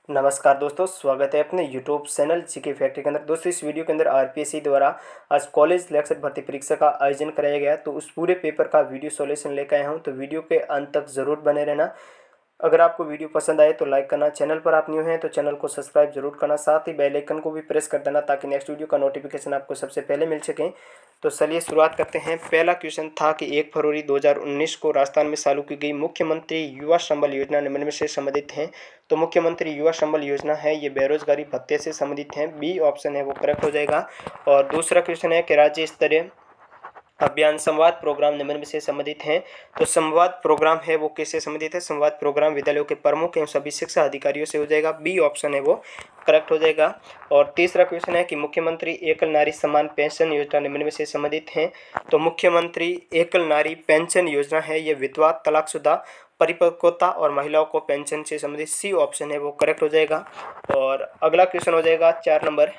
नमस्कार दोस्तों, स्वागत है अपने यूट्यूब चैनल जीके फैक्ट्री के अंदर। दोस्तों, इस वीडियो के अंदर आरपीएससी द्वारा आज कॉलेज सिलेक्शन भर्ती परीक्षा का आयोजन कराया गया, तो उस पूरे पेपर का वीडियो सॉल्यूशन लेकर आया हूं। तो वीडियो के अंत तक जरूर बने रहना। अगर आपको वीडियो पसंद आए तो लाइक करना, चैनल पर आप न्यू हैं तो चैनल को सब्सक्राइब जरूर करना, साथ ही बेल आइकन को भी प्रेस कर देना ताकि नेक्स्ट वीडियो का नोटिफिकेशन आपको सबसे पहले मिल सके। तो चलिए शुरुआत करते हैं। पहला क्वेश्चन था कि 1 फरवरी 2019 को राजस्थान में चालू की गई मुख्यमंत्री युवा संबल योजना निम्न में से संबंधित है। तो मुख्यमंत्री युवा संबल योजना है ये बेरोजगारी भत्ते से संबंधित है, बी ऑप्शन है वो करेक्ट हो जाएगा। और दूसरा क्वेश्चन है कि राज्य स्तरीय अभियान संवाद प्रोग्राम निम्न में से संबंधित हैं। तो संवाद प्रोग्राम है वो किससे संबंधित है? संवाद प्रोग्राम विद्यालयों के प्रमुख एवं सभी शिक्षा अधिकारियों से हो जाएगा, बी ऑप्शन है वो करेक्ट हो जाएगा। और तीसरा क्वेश्चन है कि मुख्यमंत्री एकल नारी सम्मान पेंशन योजना निम्न में से संबंधित हैं। तो मुख्यमंत्री एकल नारी पेंशन योजना है ये विधवा, तलाकशुदा, परिपक्वता और महिलाओं को पेंशन से संबंधित, सी ऑप्शन है वो करेक्ट हो जाएगा। और अगला क्वेश्चन हो जाएगा 4 नंबर।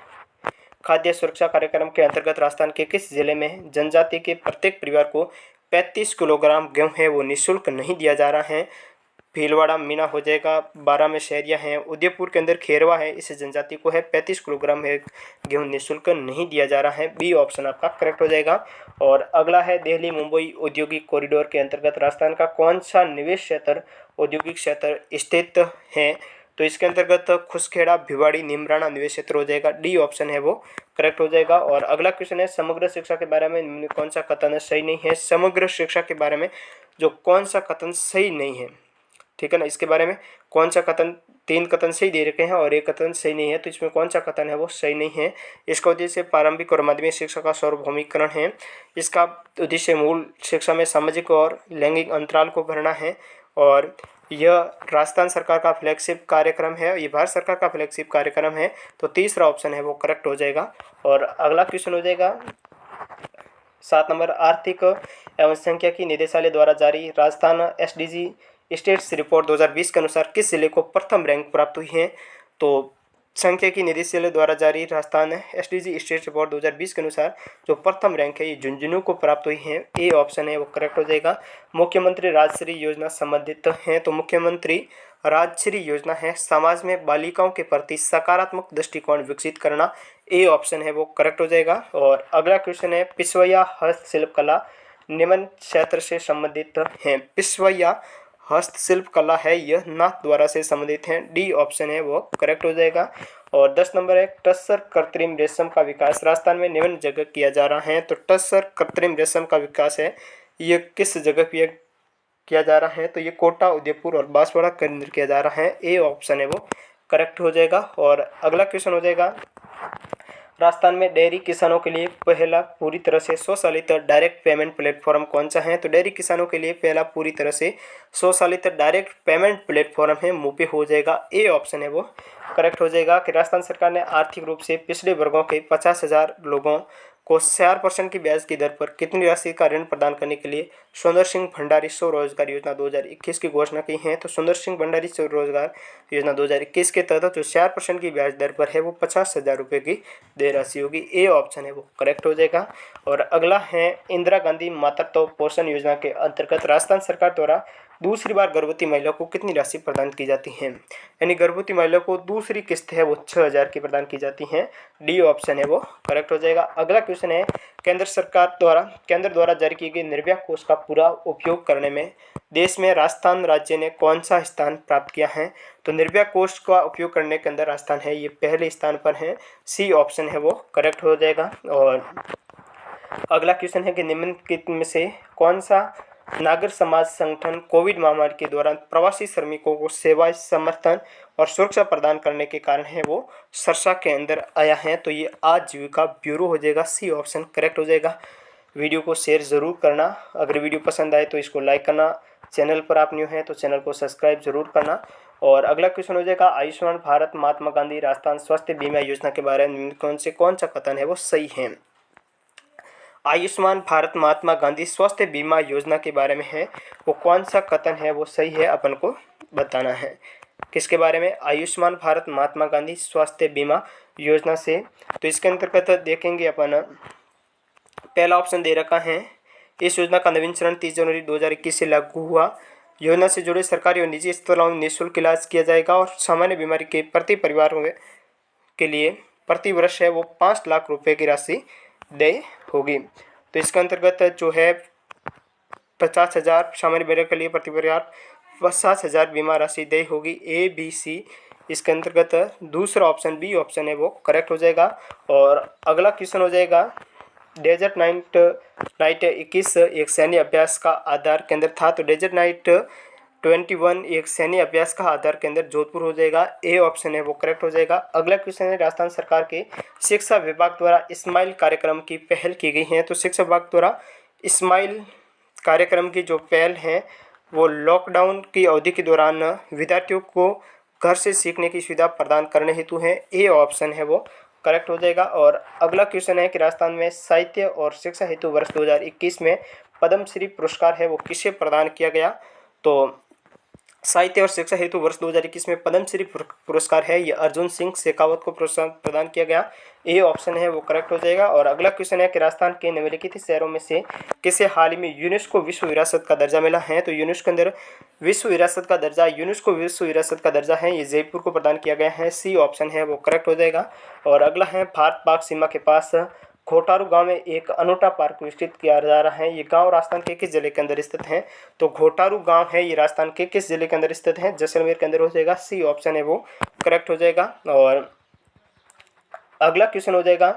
खाद्य सुरक्षा कार्यक्रम के अंतर्गत राजस्थान के किस जिले में जनजाति के प्रत्येक परिवार को 35 किलोग्राम गेहूं है वो निःशुल्क नहीं दिया जा रहा है? भीलवाड़ा, मीना हो जाएगा, 12 में शहरिया हैं, उदयपुर के अंदर खेरवा है, इस जनजाति को है 35 किलोग्राम है गेहूं निःशुल्क नहीं दिया जा रहा है, बी ऑप्शन आपका करेक्ट हो जाएगा। और अगला है दिल्ली मुंबई औद्योगिक कॉरिडोर के अंतर्गत राजस्थान का कौन सा निवेश क्षेत्र, औद्योगिक क्षेत्र स्थित है? तो इसके अंतर्गत खुसखेड़ा, भिवाड़ी, निमराना निवेश क्षेत्र हो जाएगा, डी ऑप्शन है वो करेक्ट हो जाएगा। और अगला क्वेश्चन है समग्र शिक्षा के बारे में कौन सा कथन सही नहीं है? समग्र शिक्षा के बारे में जो कौन सा कथन सही नहीं है, ठीक है ना, इसके बारे में कौन सा कथन, 3 कथन सही दे रखे हैं और 1 कथन सही नहीं है, तो इसमें कौन सा कथन है वो सही नहीं है? इसका उद्देश्य प्रारंभिक और माध्यमिक शिक्षा का सार्वभौमिकरण है। इसका उद्देश्य मूल शिक्षा में सामाजिक और लैंगिक अंतराल को भरना है। और यह राजस्थान सरकार का फ्लैगशिप कार्यक्रम है, ये भारत सरकार का फ्लैगशिप कार्यक्रम है, तो तीसरा ऑप्शन है वो करेक्ट हो जाएगा। और अगला क्वेश्चन हो जाएगा 7 नंबर। आर्थिक एवं सांख्यिकी निदेशालय द्वारा जारी राजस्थान एसडीजी स्टेट्स रिपोर्ट 2020 के अनुसार किस जिले को प्रथम रैंक प्राप्त हुई है? तो सांख्यिकी निदेशालय द्वारा जारी राजस्थान एसडीजी स्टेट रिपोर्ट 2020 के अनुसार जो प्रथम रैंक है ये झुंझुनू को प्राप्त हुई है, ए ऑप्शन है वो करेक्ट हो जाएगा। मुख्यमंत्री राजश्री योजना संबंधित है, तो मुख्यमंत्री राजश्री योजना है समाज में बालिकाओं के प्रति सकारात्मक दृष्टिकोण विकसित करना, ए ऑप्शन है वो करेक्ट हो जाएगा। और अगला क्वेश्चन है पिछवैया हस्तशिल्प कला निम्न क्षेत्र से संबंधित है। पिछवैया हस्तशिल्प कला है यह नाथद्वारा से संबंधित है, डी ऑप्शन है वो करेक्ट हो जाएगा। और 10 नंबर है टस्सर कृत्रिम रेशम का विकास राजस्थान में निम्न जगह किया जा रहा है। तो टस्सर कृत्रिम रेशम का विकास है ये किस जगह किया जा रहा है? तो ये कोटा, उदयपुर और बांसवाड़ा के अंदर किया जा रहा है, ए ऑप्शन है वो करेक्ट हो जाएगा। और अगला क्वेश्चन हो जाएगा राजस्थान में डेयरी किसानों के लिए पहला पूरी तरह से स्वचालित डायरेक्ट पेमेंट प्लेटफॉर्म कौन सा है? तो डेयरी किसानों के लिए पहला पूरी तरह से स्वचालित डायरेक्ट पेमेंट प्लेटफॉर्म है, मुपे हो जाएगा, ए ऑप्शन है वो करेक्ट हो जाएगा। कि राजस्थान सरकार ने आर्थिक रूप से पिछड़े वर्गों के 50,000 लोगों को 4% की ब्याज की दर पर कितनी राशि का ऋण प्रदान करने के लिए सुंदर सिंह भंडारी स्वरोजगार योजना 2021 की घोषणा की है। तो सुंदर सिंह भंडारी स्वरोजगार योजना 2021 के तहत जो 4% की ब्याज दर पर है वो 50,000 रुपये की देय राशि होगी, ए ऑप्शन है वो करेक्ट हो जाएगा। और अगला है इंदिरा गांधी मातृत्व पोषण योजना के अंतर्गत राजस्थान सरकार द्वारा दूसरी बार गर्भवती महिला को कितनी राशि प्रदान की जाती है? यानी गर्भवती महिला को दूसरी किस्त है वो 6,000 की प्रदान की जाती है, डी ऑप्शन है वो करेक्ट हो जाएगा। अगला क्वेश्चन है केंद्र द्वारा जारी की गई निर्भया कोष का पूरा उपयोग करने में देश में राजस्थान राज्य ने कौन सा स्थान प्राप्त किया है? तो निर्भया कोष का उपयोग करने के अंदर राजस्थान है ये पहले स्थान पर है, सी ऑप्शन है वो करेक्ट हो जाएगा। और अगला क्वेश्चन है कि निम्नलिखित में से कौन सा नागर समाज संगठन कोविड महामारी के दौरान प्रवासी श्रमिकों को सेवा, समर्थन और सुरक्षा प्रदान करने के कारण है वो सरसा के अंदर आया है? तो ये आजीविका ब्यूरो हो जाएगा, सी ऑप्शन करेक्ट हो जाएगा। वीडियो को शेयर ज़रूर करना, अगर वीडियो पसंद आए तो इसको लाइक करना, चैनल पर आप न्यू हैं तो चैनल को सब्सक्राइब जरूर करना। और अगला क्वेश्चन हो जाएगा आयुष्मान भारत महात्मा गांधी राजस्थान स्वास्थ्य बीमा योजना के बारे में कौन सा कथन है वो सही है? आयुष्मान भारत महात्मा गांधी स्वास्थ्य बीमा योजना के बारे में है वो कौन सा कथन है वो सही है, अपन को बताना है। किसके बारे में? आयुष्मान भारत महात्मा गांधी स्वास्थ्य बीमा योजना से। तो इसके अंतर्गत देखेंगे अपन, पहला ऑप्शन दे रखा है इस योजना का नवीन चरण 30 जनवरी 2021 से लागू हुआ। योजना से जुड़े सरकारी और निजी अस्पतालों में निःशुल्क इलाज किया जाएगा और सामान्य बीमारी के प्रति परिवार के लिए प्रति वर्ष है वो 5 लाख रुपए की राशि देय होगी। तो इसके अंतर्गत जो है 50,000 सामान्य बीमारी के लिए प्रति परिवार 50,000 बीमा राशि देय होगी। ए बी सी इसके अंतर्गत दूसरा ऑप्शन बी ऑप्शन है वो करेक्ट हो जाएगा। और अगला क्वेश्चन हो जाएगा डेजर्ट नाइट 21 एक सैन्य अभ्यास का आधार केंद्र था। तो डेजर्ट नाइट 21 एक सैन्य अभ्यास का आधार केंद्र जोधपुर हो जाएगा। ए ऑप्शन है वो करेक्ट हो जाएगा। अगला क्वेश्चन है राजस्थान सरकार के शिक्षा विभाग द्वारा स्माइल कार्यक्रम की पहल की गई है। तो शिक्षा विभाग द्वारा स्माइल कार्यक्रम की जो पहल है वो लॉकडाउन की अवधि के दौरान विद्यार्थियों को घर से सीखने की सुविधा प्रदान करने हेतु है। ए ऑप्शन है वो करेक्ट हो जाएगा। और अगला क्वेश्चन है कि राजस्थान में साहित्य और शिक्षा हेतु वर्ष 2021 में पद्मश्री पुरस्कार है वो किसे प्रदान किया गया। तो साहित्य और शिक्षा हेतु वर्ष 2021 में पद्मश्री पुरस्कार है ये अर्जुन सिंह शेखावत को पुरस्कार प्रदान किया गया। ए ऑप्शन है वो करेक्ट हो जाएगा। और अगला क्वेश्चन है कि राजस्थान के निम्नलिखित शहरों में से किसे हाल ही में यूनेस्को विश्व विरासत का दर्जा मिला है। तो यूनेस्को अंदर विश्व विरासत का दर्जा यूनेस्को विश्व विरासत का दर्जा है ये जयपुर को प्रदान किया गया है। सी ऑप्शन है वो करेक्ट हो जाएगा। और अगला है भारत पाक सीमा के पास घोटारू गांव में एक अनोखा पार्क विकसित किया जा रहा है। ये गांव राजस्थान के किस जिले के अंदर स्थित है। तो घोटारू गांव है ये राजस्थान के किस जिले के अंदर स्थित है। जैसलमेर के अंदर हो जाएगा। सी ऑप्शन है वो करेक्ट हो जाएगा। और अगला क्वेश्चन हो जाएगा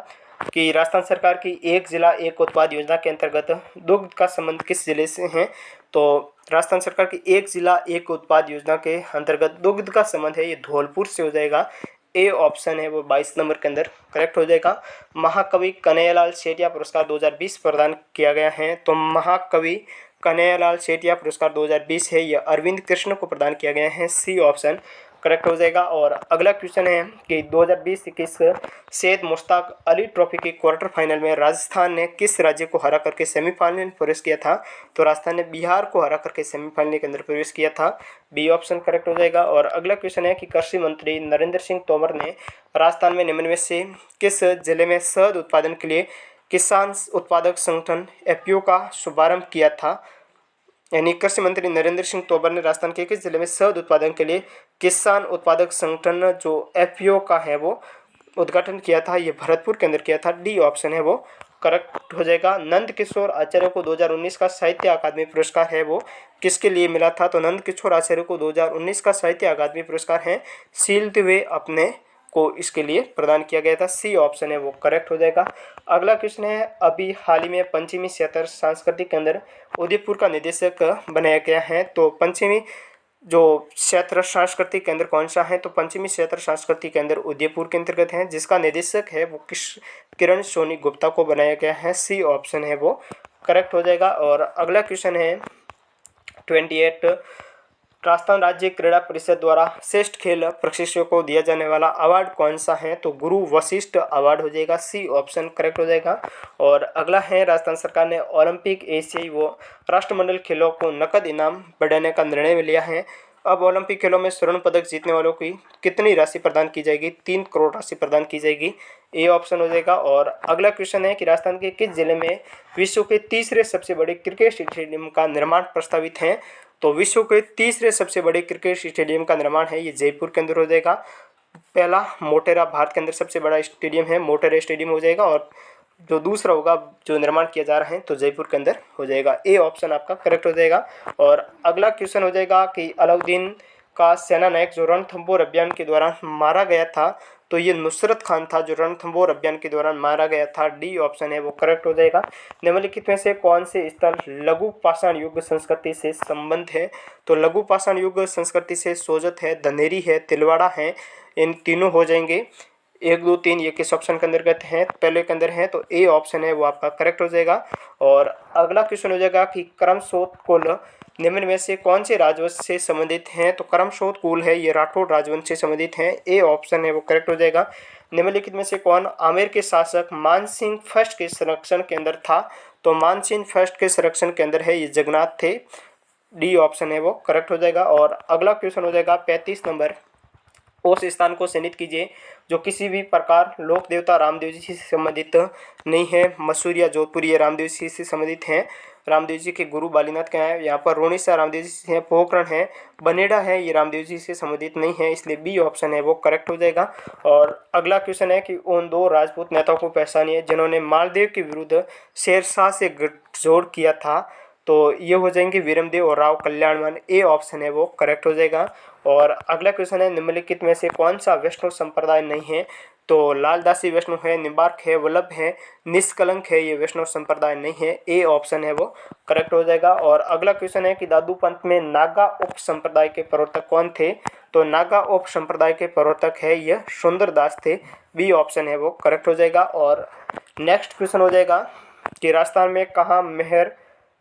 कि राजस्थान सरकार की एक जिला एक उत्पाद योजना के अंतर्गत दुग्ध का संबंध किस जिले से है। तो राजस्थान सरकार की एक जिला एक उत्पाद योजना के अंतर्गत दुग्ध का संबंध है ये धौलपुर से हो जाएगा। ए ऑप्शन है वो 22 नंबर के अंदर करेक्ट हो जाएगा। महाकवि कन्हैयालाल सेठिया पुरस्कार 2020 प्रदान किया गया है। तो महाकवि कन्हैयालाल सेठिया पुरस्कार 2020 है यह अरविंद कृष्ण को प्रदान किया गया है। सी ऑप्शन करेक्ट हो जाएगा। और अगला क्वेश्चन है कि 2020-21 सैयद मुश्ताक अली ट्रॉफी के क्वार्टर फाइनल में राजस्थान ने किस राज्य को हरा करके सेमीफाइनल में प्रवेश किया था। तो राजस्थान ने बिहार को हरा करके सेमीफाइनल के अंदर प्रवेश किया था। बी ऑप्शन करेक्ट हो जाएगा। और अगला क्वेश्चन है कि कृषि मंत्री नरेंद्र सिंह तोमर ने राजस्थान में निम्न में से किस जिले में शहद उत्पादन के लिए किसान उत्पादक संगठन एफपीओ का शुभारंभ किया था। यानी कृषि मंत्री नरेंद्र सिंह तोमर ने राजस्थान के किस जिले में शहद उत्पादन के लिए किसान उत्पादक संगठन जो एफपीओ का है वो उद्घाटन किया था। ये भरतपुर के अंदर किया था। डी ऑप्शन है वो करेक्ट हो जाएगा। नंद किशोर आचार्य को 2019 का साहित्य अकादमी पुरस्कार है वो किसके लिए मिला था। तो नंद किशोर आचार्य को 2019 का साहित्य अकादमी पुरस्कार है सीलते हुए अपने को इसके लिए प्रदान किया गया था। सी ऑप्शन है वो करेक्ट हो जाएगा। अगला क्वेश्चन है अभी हाल ही में पंचमी क्षेत्र सांस्कृतिक केंद्र उदयपुर का निदेशक बनाया गया है। तो पंचमी जो क्षेत्र सांस्कृतिक केंद्र कौन सा है। तो पंचमी क्षेत्र सांस्कृतिक केंद्र उदयपुर के अंतर्गत है जिसका निदेशक है वो किरण सोनी गुप्ता को बनाया गया है। सी ऑप्शन है वो करेक्ट हो जाएगा। और अगला क्वेश्चन है 28 राजस्थान राज्य क्रीड़ा परिषद द्वारा श्रेष्ठ खेल प्रशिक्षक को दिया जाने वाला अवार्ड कौन सा है। तो गुरु वशिष्ठ अवार्ड हो जाएगा। सी ऑप्शन करेक्ट हो जाएगा। और अगला है राजस्थान सरकार ने ओलंपिक एशियाई व राष्ट्रमंडल खेलों को नकद इनाम बढ़ाने का निर्णय लिया है। अब ओलंपिक खेलों में स्वर्ण पदक जीतने वालों की कितनी राशि प्रदान की जाएगी। 3 करोड़ राशि प्रदान की जाएगी। ए ऑप्शन हो जाएगा। और अगला क्वेश्चन है कि राजस्थान के किस जिले में विश्व के तीसरे सबसे बड़े क्रिकेट स्टेडियम का निर्माण प्रस्तावित है। तो विश्व के तीसरे सबसे बड़े क्रिकेट स्टेडियम का निर्माण है ये जयपुर के अंदर हो जाएगा। पहला मोटेरा भारत के अंदर सबसे बड़ा स्टेडियम है मोटेरा स्टेडियम हो जाएगा। और जो दूसरा होगा जो निर्माण किया जा रहा है तो जयपुर के अंदर हो जाएगा। ए ऑप्शन आपका करेक्ट हो जाएगा। और अगला क्वेश्चन हो जाएगा कि अलाउद्दीन का सेना नायक जो रणथंबोर अभियान के दौरान मारा गया था तो ये नुसरत खान था जो रणथंबोर अभियान के दौरान मारा गया था। डी ऑप्शन है वो करेक्ट हो जाएगा। निम्नलिखित में से कौन से स्थल लघु पाषाण युग संस्कृति से संबंध है। तो लघु पाषाण युग संस्कृति से सोजत है, धनेरी है, तिलवाड़ा है। इन तीनों हो जाएंगे। 1, 2, 3 ये किस ऑप्शन के अंतर्गत है। पहले के अंदर है तो ए ऑप्शन है वो आपका करेक्ट हो जाएगा। और अगला क्वेश्चन हो जाएगा कि करमसोत कुल निम्न में से कौन से राजवंश से संबंधित हैं। तो करमसोत कुल है ये राठौड़ राजवंश से संबंधित है। ए ऑप्शन है वो करेक्ट हो जाएगा। निम्नलिखित में से कौन आमेर के शासक मानसिंह फर्स्ट के संरक्षण के अंदर था। तो मानसिंह फर्स्ट के संरक्षण के अंदर है ये जगन्नाथ थे। डी ऑप्शन है वो करेक्ट हो जाएगा। और अगला क्वेश्चन हो जाएगा 35 नंबर उस स्थान को चिन्हित कीजिए जो किसी भी प्रकार लोक देवता रामदेव जी से संबंधित नहीं है। मसूरिया जोधपुर ये रामदेव जी से संबंधित हैं। रामदेव जी के गुरु बालीनाथ के हैं। यहाँ पर रोनिसा रामदेव जी हैं, पोखरण है, बनेड़ा है, ये रामदेव जी से संबंधित नहीं है, इसलिए बी ऑप्शन है वो करेक्ट हो जाएगा। और अगला क्वेश्चन है कि उन दो राजपूत नेताओं को पहचानिए जिन्होंने मालदेव के विरुद्ध शेरशाह से गठजोड़ किया था। तो ये हो जाएंगे वीरमदेव और राव कल्याणमान, ए ऑप्शन है वो करेक्ट हो जाएगा। और अगला क्वेश्चन है निम्नलिखित में से कौन सा वैष्णव संप्रदाय नहीं है। तो लालदासी वैष्णव है, निम्बार्क है, वल्लभ है, निष्कलंक है, ये वैष्णव संप्रदाय नहीं है, ए ऑप्शन है वो करेक्ट हो जाएगा। और अगला क्वेश्चन है कि दादू पंथ में नागा उप संप्रदाय के प्रवर्तक कौन थे। तो नागा उप संप्रदाय के प्रवर्तक है ये सुंदरदास थे, बी ऑप्शन है वो करेक्ट हो जाएगा। और नेक्स्ट क्वेश्चन हो जाएगा कि राजस्थान में कहाँ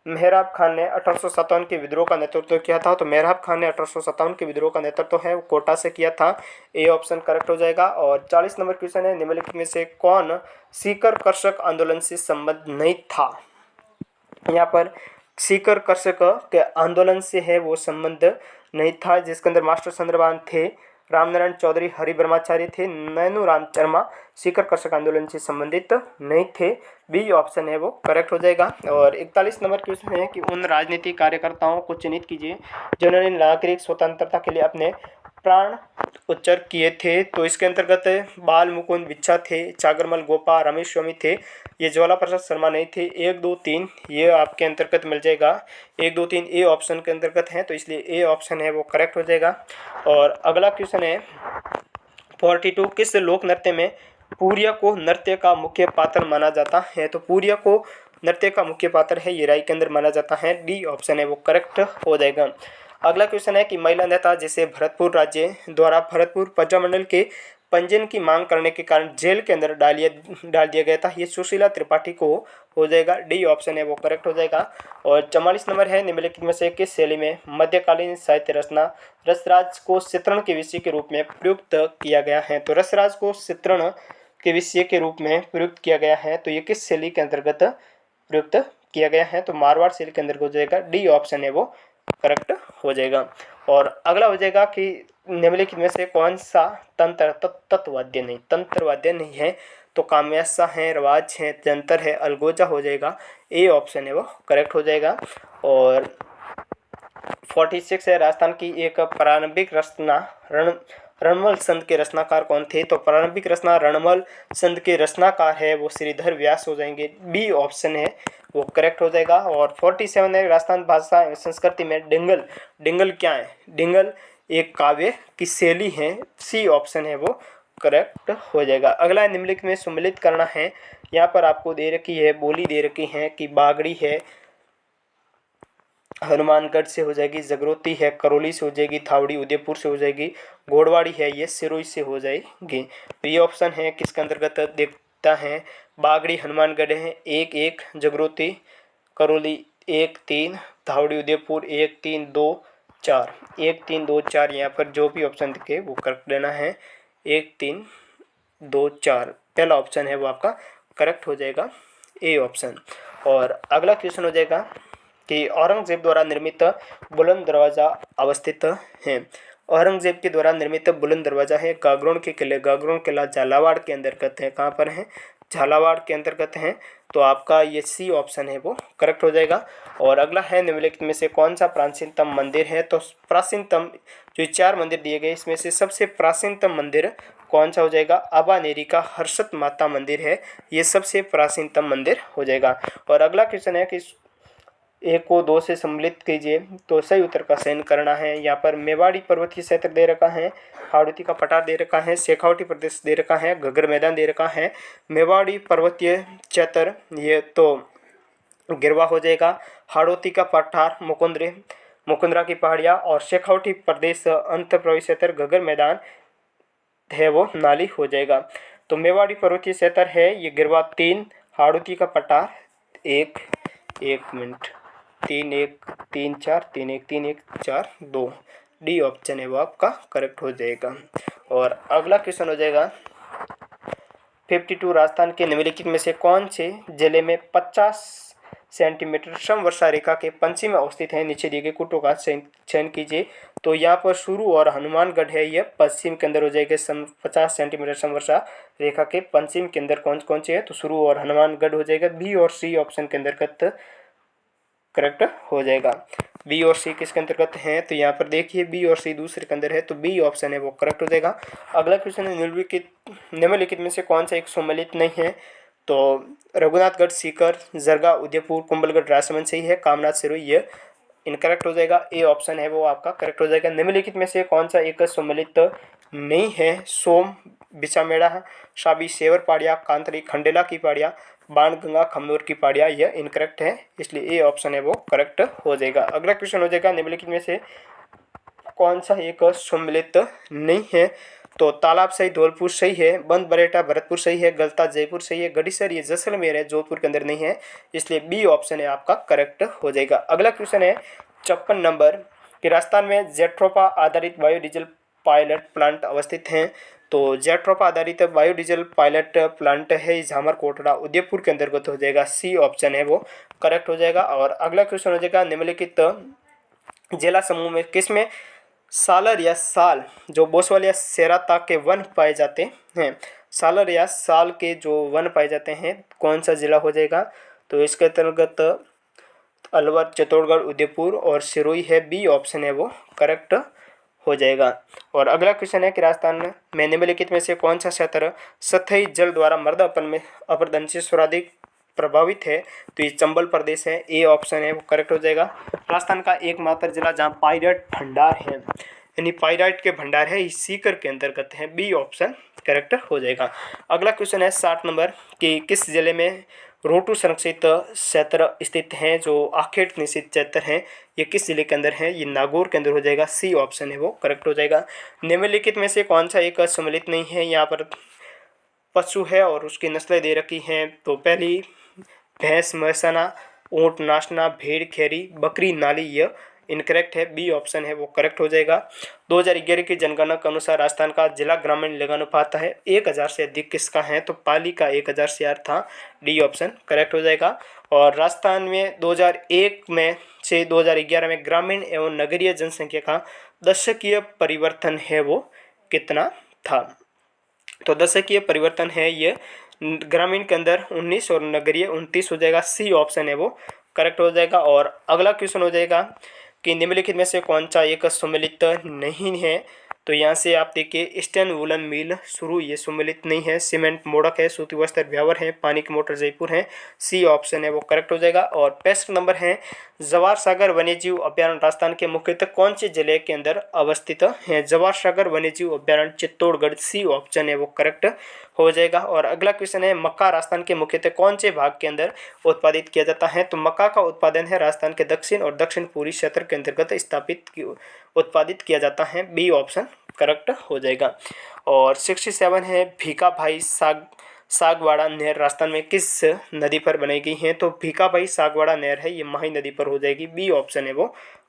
मेहराब खान ने 1857 के विद्रोह का नेतृत्व किया था। तो मेहराब खान ने 1857 के विद्रोह का नेतृत्व है वो कोटा से किया था, ए ऑप्शन करेक्ट हो जाएगा। और 40 नंबर क्वेश्चन है निम्नलिखित में से कौन सीकर कर्षक आंदोलन से संबंध नहीं था। यहाँ पर सीकर कर्षक के आंदोलन से है वो संबंध नहीं था, जिसके अंदर मास्टर चंद्रभान थे, रामनारायण चौधरी, हरि ब्रह्मचारी थे, नैनू राम शर्मा सीकर कर्षक आंदोलन से संबंधित नहीं थे, बी ऑप्शन है वो करेक्ट हो जाएगा। और 41 नंबर क्वेश्चन है कि उन राजनीतिक कार्यकर्ताओं को चिन्हित कीजिए जिन्होंने नागरिक स्वतंत्रता के लिए अपने प्राण उत्सर्ग किए थे। तो इसके अंतर्गत बाल मुकुंद बिच्छा थे, चागरमल गोपा, रमेश स्वामी थे, ये ज्वाला प्रसाद शर्मा नहीं थे। 1 2 3 ये आपके अंतर्गत मिल जाएगा, 1 2 3 ए ऑप्शन के अंतर्गत है, तो इसलिए ए ऑप्शन है वो करेक्ट हो जाएगा। और अगला क्वेश्चन है 42 किस लोक नृत्य में पूरिया को नृत्य का मुख्य पात्र माना जाता है। तो पूरिया को नृत्य का मुख्य पात्र है ये राई के अंदर माना जाता है, डी ऑप्शन है वो करेक्ट हो जाएगा। अगला क्वेश्चन है कि महिला नेता जिसे भरतपुर राज्य द्वारा भरतपुर प्रजामंडल के पंजीयन की मांग करने के कारण जेल के अंदर डाल दिया गया था, ये सुशीला त्रिपाठी को हो जाएगा, डी ऑप्शन है वो करेक्ट हो जाएगा। और 44 नंबर है निम्नलिखित में से किस शैली में मध्यकालीन साहित्य रचना रसराज को चित्रण के विषय के रूप में प्रयुक्त किया गया है। तो रसराज को चित्रण के विषय के रूप में प्रयुक्त किया गया है, तो ये किस शैली के अंतर्गत प्रयुक्त किया गया है। तो मारवाड़ शैली के अंतर्गत हो जाएगा, डी ऑप्शन है वो करेक्ट हो जाएगा। और अगला हो जाएगा कि निम्नलिखित में से कौन सा तंत्रवाद्य नहीं है। तो काम्यासा है, रवाज है, जंतर है, अलगोजा हो जाएगा, ए ऑप्शन है वो करेक्ट हो जाएगा। और 46 है राजस्थान की एक प्रारंभिक रचना रणमल संत के रचनाकार कौन थे। तो प्रारंभिक रचना रणमल संत के रचनाकार है वो श्रीधर व्यास हो जाएंगे, बी ऑप्शन है वो करेक्ट हो जाएगा। और 47 है राजस्थान भाषा एवं संस्कृति में डिंगल क्या है। डिंगल एक काव्य की शैली है, सी ऑप्शन है वो करेक्ट हो जाएगा। अगला निम्नलिखित में सम्मिलित करना है, यहाँ पर आपको दे रखी है बोली दे रखी है कि बागड़ी है, हनुमानगढ़ से हो जाएगी, जगरोती है, करौली से हो जाएगी, थावड़ी उदयपुर से हो जाएगी, घोड़वाड़ी है ये सिरोही से हो जाएगी। तो ये ऑप्शन है किसके अंतर्गत देखता है, बागड़ी हनुमानगढ़ है 1 1, जगरोती करौली 1 3, थावड़ी उदयपुर 1 3 2 4, 1 3 2 4, यहाँ पर जो भी ऑप्शन दिखे वो करेक्ट लेना है, 1 3 2 4 पहला ऑप्शन है वो आपका करेक्ट हो जाएगा, ए ऑप्शन। और अगला क्वेश्चन हो जाएगा कि औरंगजेब द्वारा निर्मित बुलंद दरवाज़ा अवस्थित है। औरंगजेब के द्वारा निर्मित बुलंद दरवाज़ा है गागरोन के किले, गागरोन किला झालावाड़ के अंतर्गत है, कहाँ पर है, झालावाड़ के अंतर्गत है, तो आपका ये सी ऑप्शन है वो करेक्ट हो जाएगा। और अगला है निम्नलिखित में से कौन सा प्राचीनतम मंदिर है। तो प्राचीनतम जो 4 मंदिर दिए गए इसमें से सबसे प्राचीनतम मंदिर कौन सा हो जाएगा, अबानेरी का हर्षद माता मंदिर है, ये सबसे प्राचीनतम मंदिर हो जाएगा। और अगला क्वेश्चन है कि 1 को 2 से सम्मिलित कीजिए, तो सही उत्तर का चयन करना है। यहाँ पर मेवाड़ी पर्वतीय क्षेत्र दे रखा है, हाड़ौती का पठार दे रखा है, शेखावटी प्रदेश दे रखा है, घग्गर मैदान दे रखा है। मेवाड़ी पर्वतीय क्षेत्र ये तो गिरवा हो जाएगा, हाड़ौती का पठार मुकुंदरा की पहाड़ियाँ, और शेखावटी प्रदेश अंत प्रवेश क्षेत्र घग्गर मैदान है वो नाली हो जाएगा। तो मेवाड़ी पर्वतीय क्षेत्र है ये गिरवा 3, हाड़ौती का पठार 1 मिनट 3 1 3 4 3 1 3 1 4 2, डी ऑप्शन है वो आपका करेक्ट हो जाएगा। और अगला क्वेश्चन हो जाएगा 52 राजस्थान के निम्नलिखित में से कौन से जिले में 50 सेंटीमीटर समवर्षा रेखा के पश्चिम में अवस्थित है, नीचे दिए गए कुटों का चयन कीजिए। तो यहाँ पर शुरू और हनुमानगढ़ है ये पश्चिम के अंदर हो जाएगा, 50 सेंटीमीटर समवर्षा रेखा के पश्चिम के अंदर कौन कौन से है, तो शुरू और हनुमानगढ़ हो जाएगा, बी और सी ऑप्शन के अंतर्गत करेक्ट हो जाएगा। बी और सी किसके अंतर्गत हैं, तो यहाँ पर देखिए बी और सी दूसरे के अंदर है, तो बी ऑप्शन है वो करेक्ट हो जाएगा। अगला क्वेश्चन है निम्नलिखित में से कौन सा एक सम्मिलित नहीं है, तो रघुनाथगढ़, सीकर, जरगा, उदयपुर, कुंभलगढ़, राजसमंद सही है, कामनाथ, सिरोही ये इनकरेक्ट हो जाएगा। ए ऑप्शन है वो आपका करेक्ट हो जाएगा। निम्नलिखित में से कौन सा एक सम्मिलित नहीं है, सोम, बिचामेड़ा, शाबी, सेवर पहाड़िया, कांतरी, खंडेला की पहाड़िया, बाणगंगा, खमनोर की पहाड़िया यह इनकरेक्ट है, इसलिए ए ऑप्शन है वो करेक्ट हो जाएगा। अगला क्वेश्चन हो जाएगा निम्नलिखित में से कौन सा एक सम्मिलित नहीं है, तो तालाब सही, धौलपुर सही है, बंद बरेटा भरतपुर सही है, गलता जयपुर सही है, गढ़ीसर ये जैसलमेर है, जोधपुर के अंदर नहीं है, इसलिए बी ऑप्शन है आपका करेक्ट हो जाएगा। अगला क्वेश्चन है 56 नंबर कि राजस्थान में जेट्रोफा आधारित बायोडीजल पायलट प्लांट अवस्थित हैं, तो जेट्रोफा आधारित बायोडीजल पायलट प्लांट है झामर कोटड़ा उदयपुर के अंतर्गत हो जाएगा। सी ऑप्शन है वो करेक्ट हो जाएगा। और अगला क्वेश्चन हो जाएगा निम्नलिखित जिला समूह में किसमें सालर या साल जो बोसवाल या सेराता के वन पाए जाते हैं, सालर या साल के जो वन पाए जाते हैं कौन सा जिला हो जाएगा, तो इसके अंतर्गत अलवर, चित्तौड़गढ़, उदयपुर और सिरोही है। बी ऑप्शन है वो करेक्ट हो जाएगा। और अगला क्वेश्चन है कि राजस्थान में निम्नलिखित में से कौन सा क्षेत्र सतही जल द्वारा मृदा अपरदन से सर्वाधिक प्रभावित है, तो ये चंबल प्रदेश है। ए ऑप्शन है वो करेक्ट हो जाएगा। राजस्थान का एकमात्र जिला जहाँ पाइराइट भंडार है, यानी पाइराइट के भंडार है, ये सीकर के अंतर्गत है। बी ऑप्शन करेक्ट हो जाएगा। अगला क्वेश्चन है 60 नंबर कि किस जिले में रोटू संरक्षित क्षेत्र स्थित हैं, जो आखेट निषिद्ध क्षेत्र हैं, ये किस जिले के अंदर है, ये नागौर के अंदर हो जाएगा। सी ऑप्शन है वो करेक्ट हो जाएगा। निम्नलिखित में से कौन सा एक सम्मिलित नहीं है, यहाँ पर पशु है और उसकी नस्लें दे रखी हैं, तो पहली भैंस, महसाना, ऊँट, नाशना, भेड़, खेरी, बकरी, नाली यह इनकरेक्ट है। बी ऑप्शन है वो करेक्ट हो जाएगा। 2011 की जनगणना के अनुसार राजस्थान का जिला ग्रामीण लिंगानुपात है 1000 से अधिक किसका है, तो पाली का 1000 से यार था। डी ऑप्शन करेक्ट हो जाएगा। और राजस्थान में 2001 में से 2011 में ग्रामीण एवं नगरीय जनसंख्या का दशकीय परिवर्तन है वो कितना था, तो दशकीय परिवर्तन है ये ग्रामीण के अंदर 19 और नगरीय 29 हो जाएगा। सी ऑप्शन है वो करेक्ट हो जाएगा। और अगला क्वेश्चन हो जाएगा कि निम्नलिखित में से कौन सा एक सम्मिलित नहीं है, तो यहाँ से आप देखिए ईस्टर्न वुलन मिल शुरू ये सम्मिलित नहीं है, सीमेंट मोड़क है, सूती वस्त्र ब्यावर है, पानी की मोटर जयपुर है। सी ऑप्शन है वो करेक्ट हो जाएगा। और 65 नंबर है जवाहर सागर वन्यजीव अभ्यारण्य राजस्थान के मुख्यतः कौन से जिले के अंदर अवस्थित है, जवाहर सागर वन्यजीव अभ्यारण्य चित्तौड़गढ़। सी ऑप्शन है वो करेक्ट हो जाएगा। और अगला क्वेश्चन है मक्का राजस्थान के मुख्यतः कौन से भाग के अंदर उत्पादित किया जाता है, तो मक्का का उत्पादन है राजस्थान के दक्षिण और दक्षिण पूर्वी क्षेत्र के अंतर्गत उत्पादित किया जाता है। बी ऑप्शन करेक्ट हो जाएगा। और 67 है भीखा भाई सागवाड़ा नहर राजस्थान में किस नदी पर बनाई गई है, तो भीखा भाई सागवाड़ा नहर है ये माही नदी पर हो जाएगी। बी ऑप्शन है वो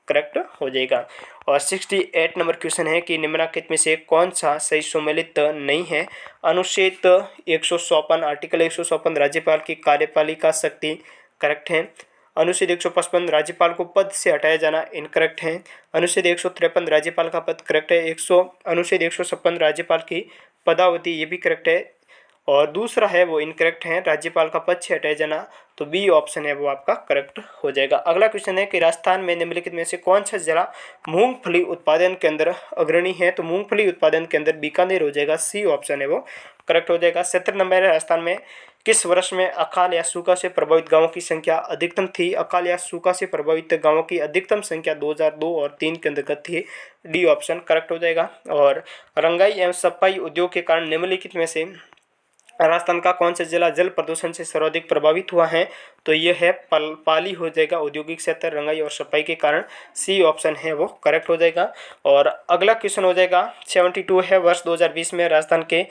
करेक्ट हो जाएगा। और 68 नंबर क्वेश्चन है कि निम्नलिखित में से कौन सा सही सम्मिलित नहीं है, अनुच्छेद 154 आर्टिकल 154 राज्यपाल की कार्यपालिका शक्ति करेक्ट है। अनुच्छेद 155 राज्यपाल को पद से हटाया जाना इनकरेक्ट है। अनुच्छेद 153 राज्यपाल का पद करेक्ट है। अनुच्छेद 156 राज्यपाल की पदावधि ये भी करेक्ट है। और दूसरा है वो इनकरेक्ट है, राज्यपाल का पद से हटाया जाना, तो बी ऑप्शन है वो आपका करेक्ट हो जाएगा। अगला क्वेश्चन है कि राजस्थान में निम्नलिखित में से कौन सा जिला मूंगफली उत्पादन के अंदर अग्रणी है, तो मूंगफली उत्पादन के अंदर बीकानेर हो जाएगा। सी ऑप्शन है वो करेक्ट हो जाएगा। 70 नंबर है राजस्थान में किस वर्ष में अकाल या सूखा से प्रभावित गांवों की संख्या अधिकतम थी, अकाल या सूखा से प्रभावित गांवों की अधिकतम संख्या 2002 और 3 के अंतर्गत थी। डी ऑप्शन करेक्ट हो जाएगा। और रंगाई एवं सफाई उद्योग के कारण निम्नलिखित में से राजस्थान का कौन सा जिला जल प्रदूषण से सर्वाधिक प्रभावित हुआ है, तो यह है पाली हो जाएगा। औद्योगिक क्षेत्र, रंगाई और सफाई के कारण सी ऑप्शन है वो करेक्ट हो जाएगा। और अगला क्वेश्चन हो जाएगा 72 है वर्ष 2020 में राजस्थान के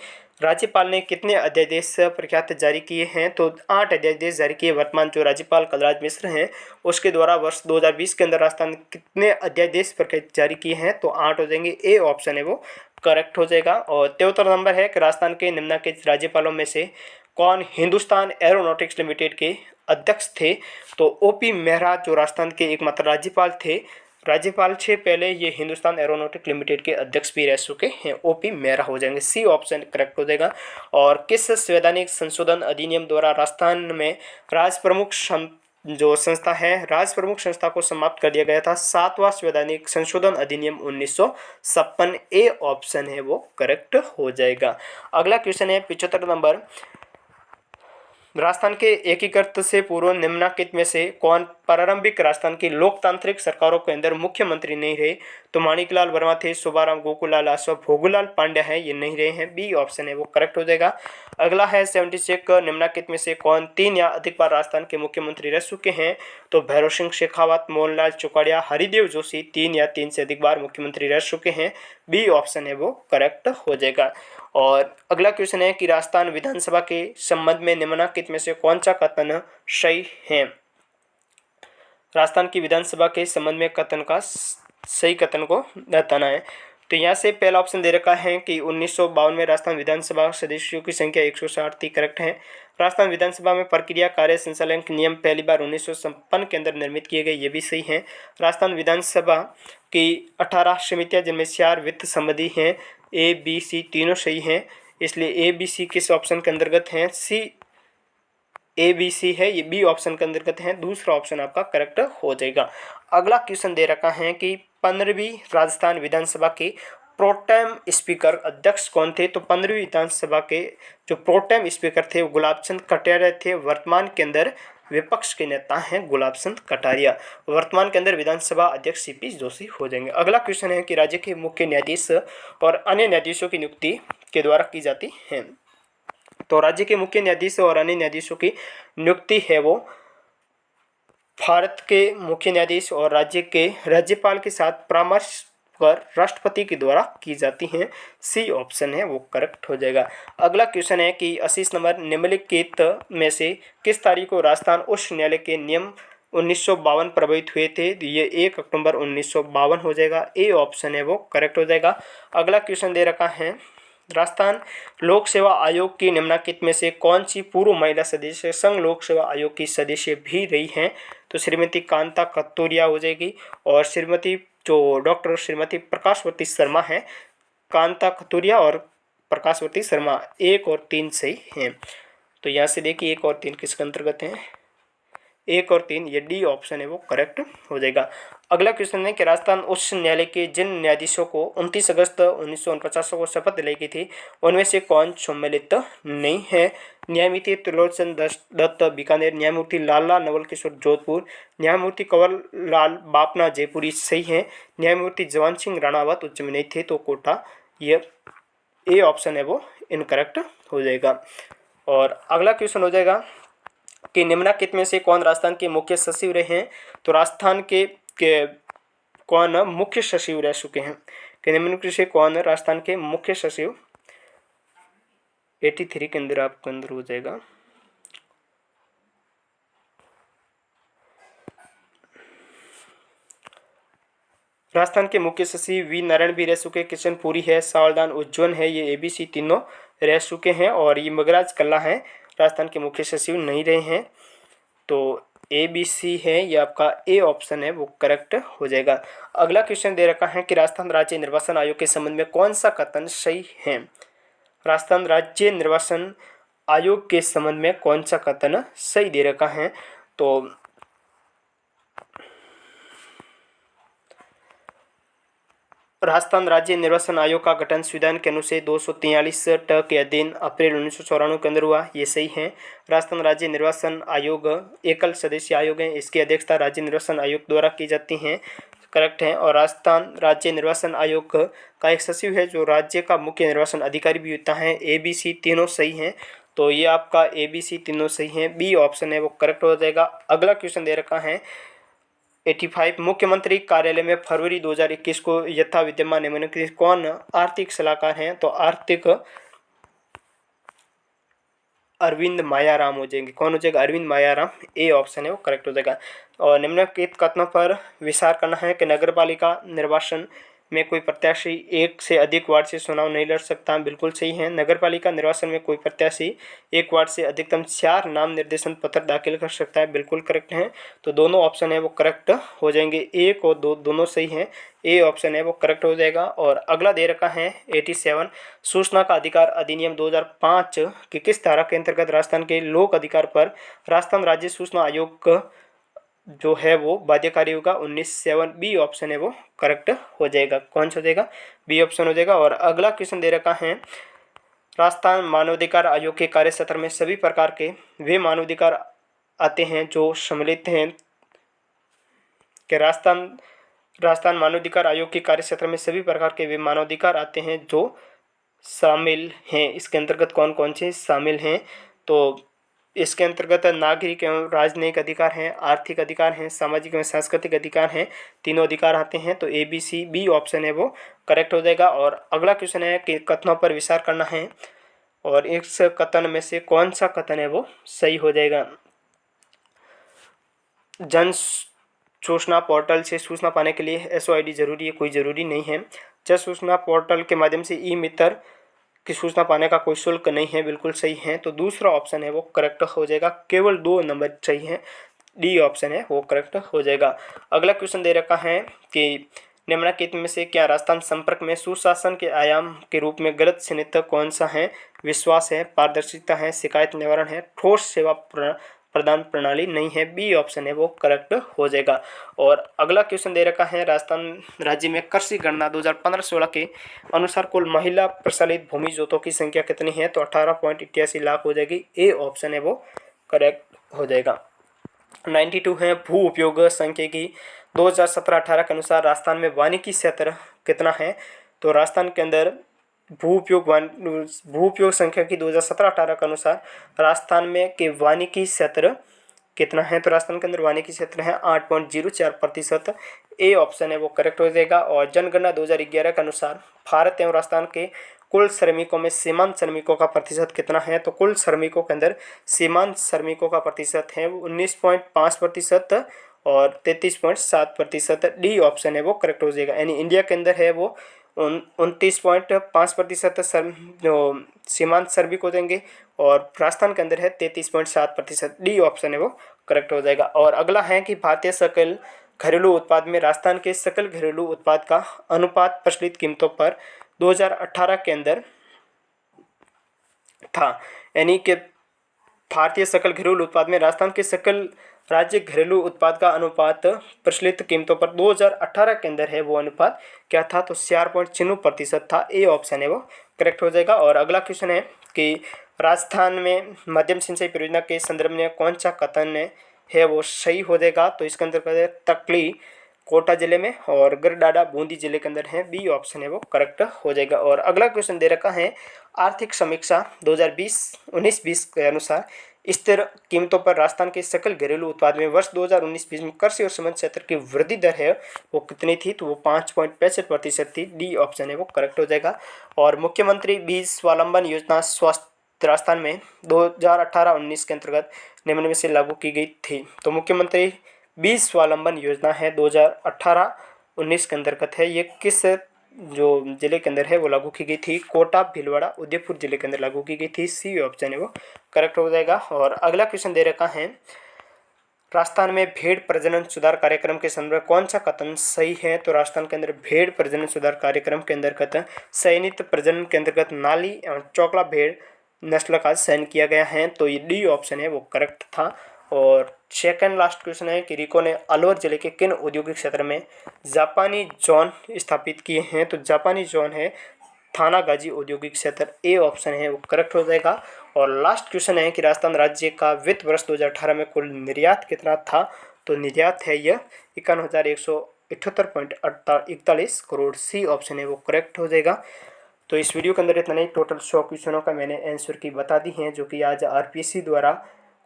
राज्यपाल ने कितने अध्यादेश प्रख्यात जारी किए हैं, तो 8 अध्यादेश जारी किए। वर्तमान जो राज्यपाल कलराज मिश्र हैं उसके द्वारा वर्ष 2020 के अंदर राजस्थान कितने अध्यादेश प्रख्यात जारी किए हैं, तो 8 हो जाएंगे। ए ऑप्शन है वो करेक्ट हो जाएगा। और 73 नंबर है कि राजस्थान के निम्नलिखित राज्यपालों में से कौन हिंदुस्तान एरोनॉटिक्स लिमिटेड के अध्यक्ष थे, तो ओपी मेहरा जो राजस्थान के एकमात्र राज्यपाल थे, राज्यपाल से पहले ये हिंदुस्तान एरोनॉटिक लिमिटेड के अध्यक्ष भी रह चुके हैं। ओपी मेहरा हो जाएंगे। सी ऑप्शन करेक्ट हो जाएगा। और किस संवैधानिक संशोधन अधिनियम द्वारा राजस्थान में राज प्रमुख जो संस्था है, राज प्रमुख संस्था को समाप्त कर दिया गया था। 7वां संवैधानिक संशोधन अधिनियम 1956, ए ऑप्शन है वो करेक्ट हो जाएगा। अगला क्वेश्चन है 75 नंबर, राजस्थान के एकीकृत से पूर्व निम्नलिखित में से कौन प्रारंभिक राजस्थान की लोकतांत्रिक सरकारों के अंदर मुख्यमंत्री नहीं रहे? तो माणिकलाल वर्मा थे, सुबाराम गोकुलाल आसवा, भोगूलाल पांड्या है, ये नहीं रहे हैं, बी ऑप्शन है वो करेक्ट हो जाएगा। अगला है 76, निम्नलिखित में से कौन 3 या अधिक बार राजस्थान के मुख्यमंत्री रह चुके हैं? तो भैरव सिंह शेखावत, मोहनलाल चौकड़िया, हरिदेव जोशी 3 या 3 से अधिक बार मुख्यमंत्री रह चुके हैं, बी ऑप्शन है वो करेक्ट हो जाएगा। और अगला क्वेश्चन है कि राजस्थान विधानसभा के संबंध में निम्नलिखित में से कौन सा कथन सही है? राजस्थान की विधानसभा के संबंध में कथन का सही कथन को बताना है। तो यहाँ से पहला ऑप्शन दे रखा है कि 1952 में राजस्थान विधानसभा सदस्यों की संख्या 160 थी, करेक्ट है। राजस्थान विधानसभा में प्रक्रिया कार्य संचालन के नियम पहली बार 1956 के अंदर निर्मित किए गए, ये भी सही है। राजस्थान विधानसभा की 18 समितियां जिनमें 4 वित्त संबंधी हैं, ए बी सी तीनों सही हैं, इसलिए ए बी सी किस ऑप्शन के अंतर्गत हैं? सी ए बी सी है, ये बी ऑप्शन के अंतर्गत है, दूसरा ऑप्शन आपका करेक्ट हो जाएगा। अगला क्वेश्चन दे रखा है कि 15वीं राजस्थान विधानसभा के प्रोटेम स्पीकर अध्यक्ष कौन थे? तो 15वीं विधानसभा के जो प्रोटेम स्पीकर थे वो गुलाब चंद कटारिया थे। वर्तमान के अंदर विपक्ष के नेता हैं गुलाब चंद कटारिया। वर्तमान के अंदर विधानसभा अध्यक्ष सीपी जोशी हो जाएंगे। अगला क्वेश्चन है कि राज्य के मुख्य न्यायाधीश और अन्य न्यायाधीशों की नियुक्ति के द्वारा की जाती है। तो राज्य के मुख्य न्यायाधीश और अन्य न्यायाधीशों की नियुक्ति है वो भारत के मुख्य न्यायाधीश और राज्य के राज्यपाल के साथ परामर्श पर राष्ट्रपति के द्वारा की जाती हैं, सी ऑप्शन है वो करेक्ट हो जाएगा। अगला क्वेश्चन है कि 80 नंबर, निम्नलिखित में से किस तारीख को राजस्थान उच्च न्यायालय के नियम 1952 प्रभावित हुए थे? ये 1 अक्टूबर 1952 हो जाएगा, ए ऑप्शन है वो करेक्ट हो जाएगा। अगला क्वेश्चन दे रखा है, राजस्थान लोक सेवा आयोग की निम्नलिखित में से कौन सी पूर्व महिला सदस्य संघ लोक सेवा आयोग की सदस्य भी रही हैं? तो श्रीमती कांता कतोरिया हो जाएगी और श्रीमती जो डॉक्टर श्रीमती प्रकाशवती शर्मा है, कांता कतोरिया और प्रकाशवती शर्मा 1 और 3 सही हैं। तो यहाँ से देखिए 1 और 3 किसके अंतर्गत हैं? 1 और 3, ये डी ऑप्शन है वो करेक्ट हो जाएगा। अगला क्वेश्चन है कि राजस्थान उच्च न्यायालय के जिन न्यायाधीशों को 29 अगस्त 1949 को शपथ दिलाई गई थी उनमें से कौन सम्मिलित नहीं है? न्यायमूर्ति त्रिलोचन दत्त बीकानेर, न्यायमूर्ति लाला नवल किशोर जोधपुर, न्यायमूर्ति कंवर लाल बापना जयपुरी सही है, न्यायमूर्ति जवान सिंह राणावत उच्च में नहीं थे तो कोटा, ये ए ऑप्शन है वो इनकरेक्ट हो जाएगा। और अगला क्वेश्चन हो जाएगा कि निम्नलिखित में से कौन राजस्थान के मुख्य सचिव रहे हैं? तो राजस्थान के कौन मुख्य सचिव रह चुके हैं? कि निम्नलिखित से कौन राजस्थान के मुख्य सचिव 83 के अंदर आपके अंदर हो जाएगा। राजस्थान के मुख्य सचिव वी नारायण भी रह चुके, किशन पुरी है, सावधान उज्जवल है, ये एबीसी तीनों रह चुके हैं। और ये मगराज कल्ला है, राजस्थान के मुख्य सचिव नहीं रहे हैं, तो ए बी सी है, ये आपका ए ऑप्शन है वो करेक्ट हो जाएगा। अगला क्वेश्चन दे रखा है कि राजस्थान राज्य निर्वाचन आयोग के संबंध में कौन सा कथन सही है? राजस्थान राज्य निर्वाचन आयोग के संबंध में कौन सा कथन सही दे रखा है? तो राजस्थान राज्य निर्वाचन आयोग का गठन संविधान के अनुच्छेद 243 के अधीन अप्रैल 1994 के अंदर हुआ, ये सही है। राजस्थान राज्य निर्वाचन आयोग एकल सदस्य आयोग है, इसकी अध्यक्षता राज्य निर्वाचन आयोग द्वारा की जाती है, करेक्ट है। और राजस्थान राज्य निर्वाचन आयोग का एक सचिव है जो राज्य का मुख्य निर्वाचन अधिकारी भी होता है, ए बी सी तीनों सही हैं, तो ये आपका ए बी सी तीनों सही हैं, बी ऑप्शन है वो करेक्ट हो जाएगा। अगला क्वेश्चन दे रखा है 85, मुख्यमंत्री कार्यालय में फरवरी 2021 को यथा विद्यमान निम्नलिखित कौन आर्थिक सलाहकार हैं? तो आर्थिक अरविंद मायाराम हो जाएंगे, कौन हो जाएगा? अरविंद मायाराम, ए ऑप्शन है वो करेक्ट हो जाएगा। और निम्नलिखित कथनों पर विचार करना है कि नगर पालिका निर्वाचन में कोई प्रत्याशी 1 से अधिक वार्ड से चुनाव नहीं लड़ सकता, बिल्कुल सही है। नगर पालिका निर्वाचन में कोई प्रत्याशी 1 वार्ड से अधिकतम 4 नाम निर्देशन पत्र दाखिल कर सकता है, बिल्कुल करेक्ट है। तो दोनों ऑप्शन है वो करेक्ट हो जाएंगे, 1 और 2 दोनों सही हैं, ए ऑप्शन है वो करेक्ट हो जाएगा। और अगला दे रखा है 87, सूचना का अधिकार अधिनियम 2005 की किस धारा के अंतर्गत राजस्थान के लोक अधिकार पर राजस्थान राज्य सूचना आयोग जो है वो बाध्यकारी होगा 19/7 बी ऑप्शन है वो करेक्ट हो जाएगा। कौन सा हो जाएगा? बी ऑप्शन हो जाएगा। और अगला क्वेश्चन दे रखा है, राजस्थान मानवाधिकार आयोग के कार्य क्षेत्र में सभी प्रकार के वे मानवाधिकार आते हैं जो सम्मिलित हैं कि राजस्थान मानवाधिकार आयोग के कार्य क्षेत्र में सभी प्रकार के वे मानवाधिकार आते हैं जो शामिल हैं। इसके अंतर्गत कौन कौन से शामिल हैं? तो इसके अंतर्गत नागरिक एवं राजनयिक अधिकार हैं, आर्थिक अधिकार हैं, सामाजिक एवं सांस्कृतिक अधिकार हैं, तीनों अधिकार आते हैं। तो A B C B option है वो करेक्ट हो जाएगा। और अगला क्वेश्चन है कि कथनों पर विचार करना है और इस कथन में से कौन सा कथन है वो सही हो जाएगा। जन सूचना पोर्टल से सूचना पाने के लिए SOID जरूरी है? कोई ज़रूरी नहीं है। जन सूचना पोर्टल के माध्यम से ई मित्र की सूचना पाने का कोई शुल्क नहीं है, बिल्कुल सही है। तो दूसरा ऑप्शन है वो करेक्ट हो जाएगा। केवल 2 नंबर सही है, डी ऑप्शन है वो करेक्ट हो जाएगा। अगला क्वेश्चन दे रखा है कि निम्नलिखित में से क्या राजस्थान संपर्क में सुशासन के आयाम के रूप में गलत चिन्हित कौन सा है? विश्वास है, पारदर्शिता है, शिकायत निवारण है, ठोस सेवा प्रदान प्रणाली नहीं है। बी ऑप्शन है वो करेक्ट हो जाएगा। और अगला क्वेश्चन दे रखा है, राजस्थान राज्य में कृषि गणना 2015-16 के अनुसार कुल महिला प्रचलित भूमि जोतों की संख्या कितनी है? तो 18.88 लाख हो जाएगी। ए ऑप्शन है वो करेक्ट हो जाएगा। 92 है, भू उपयोग सांख्यिकी 2017-18 के अनुसार राजस्थान में वानिकी क्षेत्र कितना है? तो राजस्थान के अंदर भू उपयोग संख्या की 2017-18 के अनुसार राजस्थान में के वानिकी क्षेत्र कितना है? तो राजस्थान के अंदर वानिकी क्षेत्र है 8.04%। ए ऑप्शन है वो करेक्ट हो जाएगा। और जनगणना 2011 के अनुसार भारत एवं राजस्थान के कुल श्रमिकों में सीमांत श्रमिकों का प्रतिशत कितना है? तो कुल श्रमिकों के अंदर सीमांत श्रमिकों का प्रतिशत है 19.5% और 33.7%। डी ऑप्शन है वो करेक्ट हो जाएगा। यानी इंडिया के अंदर है वो 29.5% जो सीमांत श्रमिक हो जाएंगे और राजस्थान के अंदर है 33.7%। डी ऑप्शन है वो करेक्ट हो जाएगा। और अगला है कि भारतीय सकल घरेलू उत्पाद में राजस्थान के सकल घरेलू उत्पाद का अनुपात प्रचलित कीमतों पर 2018 के अंदर था। यानी कि भारतीय सकल घरेलू उत्पाद में राजस्थान के सकल राज्य घरेलू उत्पाद का अनुपात प्रचलित कीमतों पर 2018 के अंदर है वो अनुपात क्या था? तो 4.96% था। ए ऑप्शन है वो करेक्ट हो जाएगा। और अगला क्वेश्चन है कि राजस्थान में मध्यम सिंचाई परियोजना के संदर्भ में कौन सा कथन है वो सही हो जाएगा? तो इसके अंतर्गत तकली कोटा जिले में और गरडाडा बूंदी जिले के अंदर है। बी ऑप्शन है वो करेक्ट हो जाएगा। और अगला क्वेश्चन दे रखा है, आर्थिक समीक्षा 2019-20 के अनुसार स्थिर कीमतों पर राजस्थान के सकल घरेलू उत्पाद में वर्ष 2019-20 में कृषि और सीमांत क्षेत्र की वृद्धि दर है वो कितनी थी? तो वो 5.65% थी। डी ऑप्शन है वो करेक्ट हो जाएगा। और मुख्यमंत्री बीज स्वावलंबन योजना स्वास्थ्य राजस्थान में 2018-19 के अंतर्गत निम्न में से लागू की गई थी। तो मुख्यमंत्री बीज स्वावलंबन योजना है 2018-19 के अंतर्गत है। ये किस जो जिले के अंदर है वो लागू की गई थी? कोटा, भीलवाड़ा, उदयपुर जिले के अंदर लागू की गई थी। सी ऑप्शन है वो करेक्ट हो जाएगा। और अगला क्वेश्चन दे रखा है, राजस्थान में भेड़ प्रजनन सुधार कार्यक्रम के संदर्भ में कौन सा कथन सही है? तो राजस्थान के अंदर भेड़ प्रजनन सुधार कार्यक्रम के अंतर्गत चयनित प्रजनन के अंतर्गत नाली एवं चौकला भेड़ नस्ल का चयन किया गया है। तो ये डी ऑप्शन है वो करेक्ट था। और सेकंड लास्ट क्वेश्चन है कि रिको ने अलवर जिले के किन औद्योगिक क्षेत्र में जापानी जोन स्थापित किए हैं? तो जापानी जोन है थानागाजी औद्योगिक क्षेत्र। ए ऑप्शन है वो करेक्ट हो जाएगा। और लास्ट क्वेश्चन है कि राजस्थान राज्य का वित्त वर्ष 2018 में कुल निर्यात कितना था? तो निर्यात है यह 51,178.41 करोड़। सी ऑप्शन है वो करेक्ट हो जाएगा। तो इस वीडियो के अंदर इतना नहीं, टोटल 100 क्वेश्चनों का मैंने आंसर की बता दी हैं जो कि आज RPSC द्वारा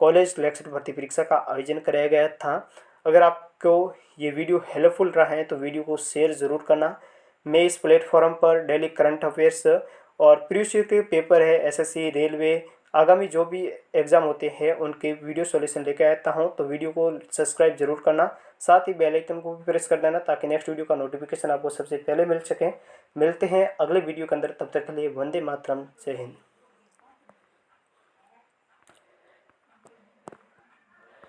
कॉलेज लेक्चर भर्ती परीक्षा का आयोजन कराया गया था। अगर आपको ये वीडियो हेल्पफुल रहा है तो वीडियो को शेयर ज़रूर करना। मैं इस प्लेटफॉर्म पर डेली करंट अफेयर्स और प्रीवियस के पेपर है, SSC, रेलवे, आगामी जो भी एग्ज़ाम होते हैं उनके वीडियो सॉल्यूशन लेकर आता हूँ। तो वीडियो को सब्सक्राइब जरूर करना, साथ ही बेल आइकन को भी प्रेस कर देना ताकि नेक्स्ट वीडियो का नोटिफिकेशन आपको सबसे पहले मिल सके। मिलते हैं अगले वीडियो के अंदर, तब तक के लिए वंदे मातरम, जय हिंद।